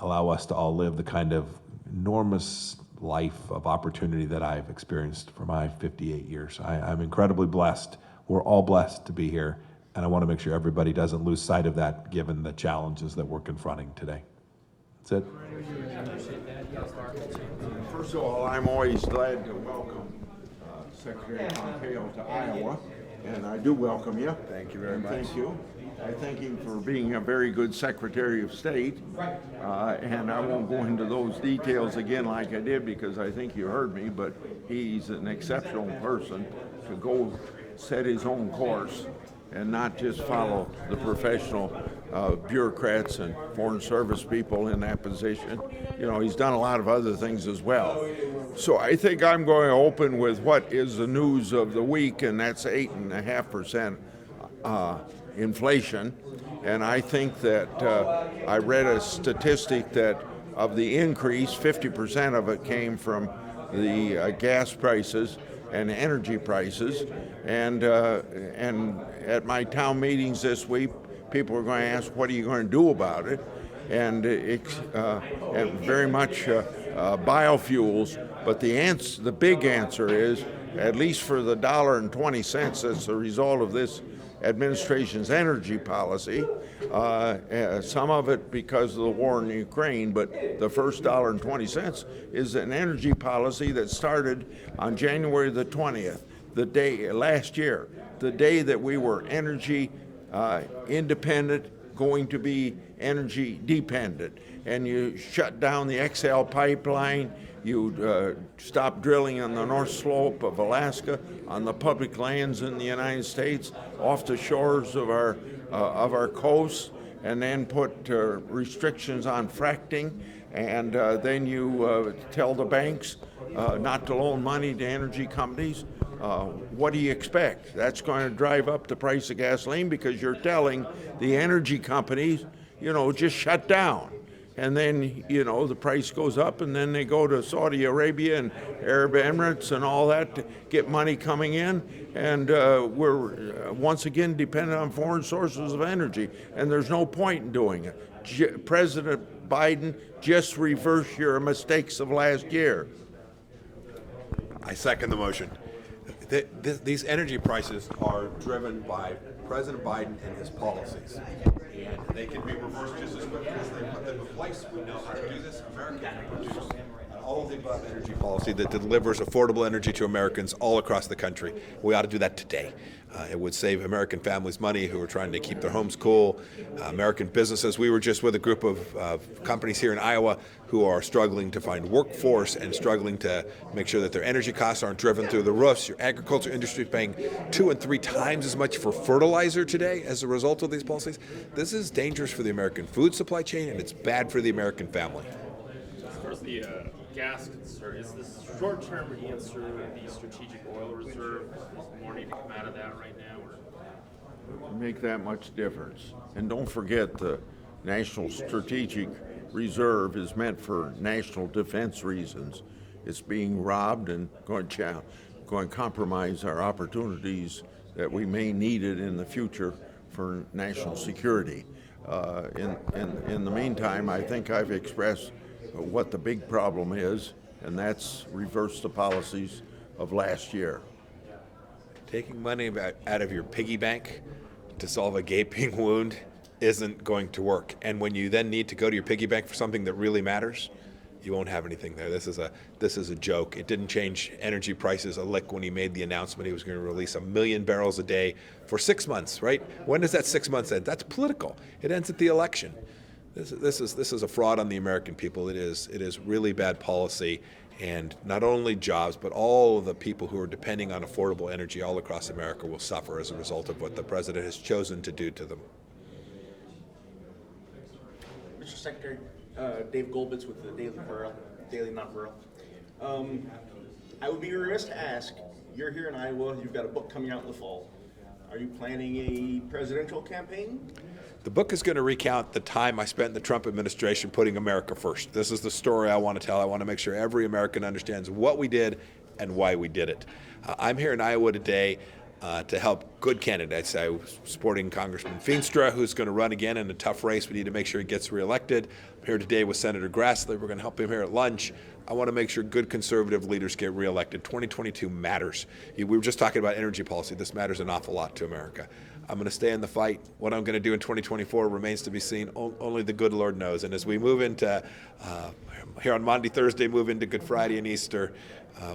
allow us to all live the kind of enormous life of opportunity that I've experienced for my 58 years. I'm incredibly blessed. We're all blessed to be here. And I want to make sure everybody doesn't lose sight of that given the challenges that we're confronting today. That's it. First of all, I'm always glad to welcome Secretary Pompeo to Iowa, and I do welcome you. Thank you very much. Thank you. I thank him for being a very good Secretary of State, and I won't go into those details again like I did because I think you heard me, but he's an exceptional person to go set his own course and not just follow the professional bureaucrats and foreign service people in that position. You know, he's done a lot of other things as well. So I think I'm going to open with what is the news of the week, and that's 8.5% inflation. And I think that I read a statistic that of the increase, 50% of it came from the gas prices and energy prices. And at my town meetings this week, people are going to ask, what are you going to do about it? And very much biofuels. But the big answer is, at least for the $1.20 that's the result of this administration's energy policy, some of it because of the war in Ukraine, but the first $1.20 is an energy policy that started on January the 20th, the day last year, the day that we were energy independent, going to be energy dependent. And you shut down the XL pipeline, you stopped drilling on the North Slope of Alaska, on the public lands in the United States, off the shores of our coasts, and then put restrictions on fracking, and then you tell the banks not to loan money to energy companies. What do you expect? That's going to drive up the price of gasoline because you're telling the energy companies, you know, just shut down. And then, you know, the price goes up, and then they go to Saudi Arabia and Arab Emirates and all that to get money coming in. And we're once again dependent on foreign sources of energy, and there's no point in doing it. President Biden, just reverse your mistakes of last year. I second the motion. These energy prices are driven by President Biden and his policies. And they can be reversed just as quickly as they put them in place. We know how to do this. America can produce an all-of-the-above energy policy that delivers affordable energy to Americans all across the country. We ought to do that today. It would save American families money who are trying to keep their homes cool, American businesses. We were just with a group of companies here in Iowa who are struggling to find workforce and struggling to make sure that their energy costs aren't driven through the roofs. Your agriculture industry is paying 2 and 3 times as much for fertilizer today as a result of these policies. This is dangerous for the American food supply chain, and it's bad for the American family. As far as the gas concern, is this short-term answer the strategic oil reserve? Is more need to come out of that right now? Or? Make that much difference. And don't forget the National Strategic Reserve is meant for national defense reasons. It's being robbed and going to compromise our opportunities that we may need it in the future for national security. In the meantime, I think I've expressed what the big problem is, and that's reverse the policies of last year. Taking money out of your piggy bank to solve a gaping wound isn't going to work. And when you then need to go to your piggy bank for something that really matters, you won't have anything there. This is a joke. It didn't change energy prices a lick when he made the announcement he was going to release 1 million barrels a day for 6 months, right? When does that 6 months end? That's political. It ends at the election. This is a fraud on the American people. It is really bad policy, and not only jobs, but all of the people who are depending on affordable energy all across America will suffer as a result of what the president has chosen to do to them. Mr. Secretary, Dave Golbitz with the Daily Not Rural. I would be remiss to ask, you're here in Iowa, you've got a book coming out in the fall. Are you planning a presidential campaign? The book is going to recount the time I spent in the Trump administration putting America first. This is the story I want to tell. I want to make sure every American understands what we did and why we did it. I'm here in Iowa today to help good candidates. I was supporting Congressman Feenstra, who's going to run again in a tough race. We need to make sure he gets reelected. I'm here today with Senator Grassley. We're going to help him here at lunch. I want to make sure good conservative leaders get reelected. 2022 matters. We were just talking about energy policy. This matters an awful lot to America. I'm going to stay in the fight. What I'm going to do in 2024 remains to be seen. Only the good Lord knows. And as we move into, here on Monday, Thursday, move into Good Friday and Easter,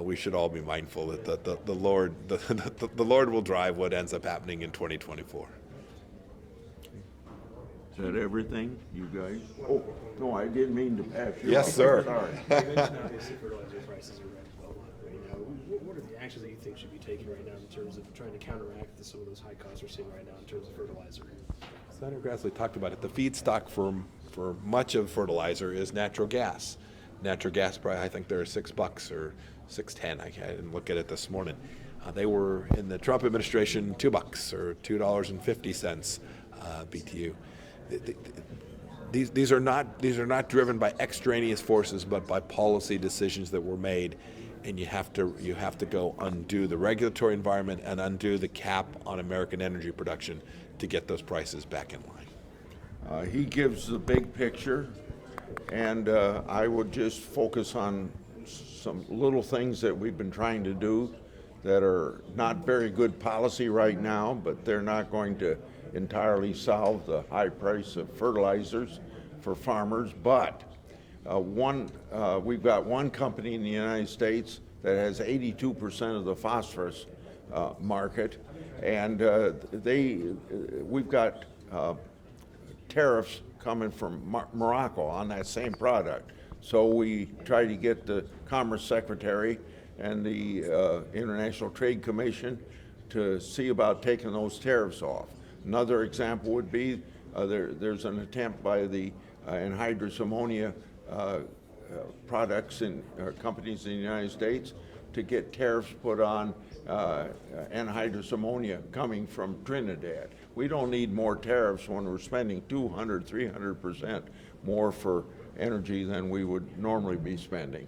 we should all be mindful that the Lord will drive what ends up happening in 2024. Is that everything, you guys? Oh, no, I didn't mean to pass you. Yes, sir. You mentioned obviously fertilizer prices are right now. What are the actions that you think should be taken right now in terms of trying to counteract some of those high costs we're seeing right now in terms of fertilizer? Senator Grassley talked about it. The feedstock for much of fertilizer is natural gas. Natural gas price, I think they're $6 or $6.10. I didn't look at it this morning. They were in the Trump administration $2 or $2.50 BTU. These are not driven by extraneous forces, but by policy decisions that were made, and you have to go undo the regulatory environment and undo the cap on American energy production to get those prices back in line. He gives the big picture, and I would just focus on some little things that we've been trying to do that are not very good policy right now, but they're not going to entirely solve the high price of fertilizers for farmers. But we've got one company in the United States that has 82% of the phosphorus market, and we've got tariffs coming from Morocco on that same product. So we try to get the Commerce Secretary and the International Trade Commission to see about taking those tariffs off. Another example would be there's an attempt by the anhydrous ammonia products and companies in the United States to get tariffs put on anhydrous ammonia coming from Trinidad. We don't need more tariffs when we're spending 200, 300% more for energy than we would normally be spending.